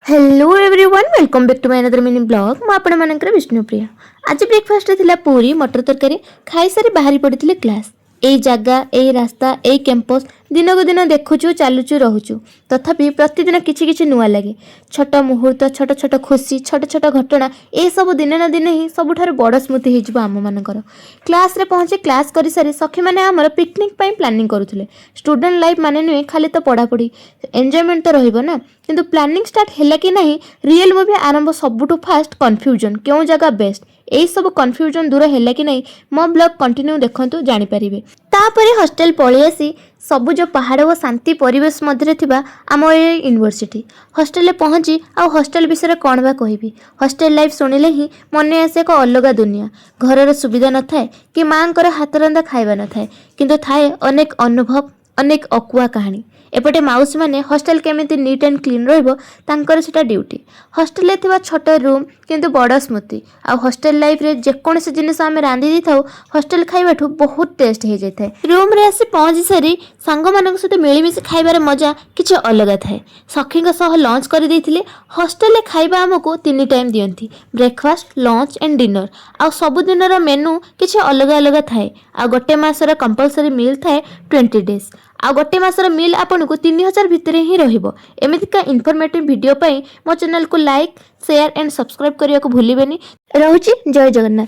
Hello everyone welcome back to my another mini blog मु आपण मानकर विष्णुप्रिया। आज ब्रेकफास्ट थिला पूरी मटर तरकारी खाई सारी बाहरी पड़ती क्लास। एई जगह एई रास्ता एई कैंपस दिन को दिन देखुचु चलुचु रोचु तथापि प्रतिदिन किछि किछि नुआ लगे। छोट मुहूर्त छोट छोट खुशी छोट छोट घटना ए सब दिन ना दिन ही सबुठार बड़ स्मृति हो आम मानकर। क्लास रे पहुँचे क्लास कर सारी सखी मैंने आमर पिकनिक प्लानिंग करुले। स्टूडेंट लाइफ माने नुहे खाली तो पढ़ापढ़ी एंजॉयमेंट तो रहिबो ना, किंतु प्लानिंग स्टार्ट हैला कि नहीं रियल मूवी आरंभ सबुठु फास्ट कन्फ्यूजन क्यों जगह बेस्ट यही सब कन्फ्यूजन दूर हैला कि नहीं मो ब्लॉग कंटिन्यू देखंतु जानि परिबे। तापरे हॉस्टल पळी आसी सबुज पहाड़ और शांति परिवेश मध्य थिबा आम यूनिवर्सिटी हॉस्टल पहुँची आ हॉस्टल विषय कौन बा कहबी। हॉस्टल लाइफ शुणिले ही मन आसे एक अलग दुनिया। घरर सुविधा न थाए कि माँ हाथ रंधा खाइबा न थाए, किंतु थाए अनेक अनुभव अनेक अकुआ कहानी। एपटे माउसी माने हॉस्टल केमिति नीट एंड क्लीन रहिबो तांकर सेटा ड्यूटी। हॉस्टल ले थिबा छोट रूम किंतु बड़ स्मृति। आ हॉस्टल लाइफ रे जेकोसी जिनिस आमे रांधि दी थाउ हॉस्टल खाइबाठु बहुत टेस्ट हे जाय थाए। रूम रे आसी पहुंची सारी सांग मानक सहित मिलिमिशि खाइबार मजा किछि अलग थाए। सखीଙ୍କ सह लंच कर देथिले। हॉस्टल ले खाइबा हमकु 3 टाइम दियंती, ब्रेकफास्ट लंच एंड डिनर। आ सब दिनर मेनू किछि अलग अलग थाए। आ गोटे मासर कंपलसरी मील थाए 20 डेज। आ गोटे मासर मील आपन को 3000 भितर ही रहिबो। एमितिका इन्फॉर्मेटिव वीडियो पई मो चैनल को लाइक शेयर एंड सब्सक्राइब करिया को भूलिबेनी। रहूची जय जगन्नाथ।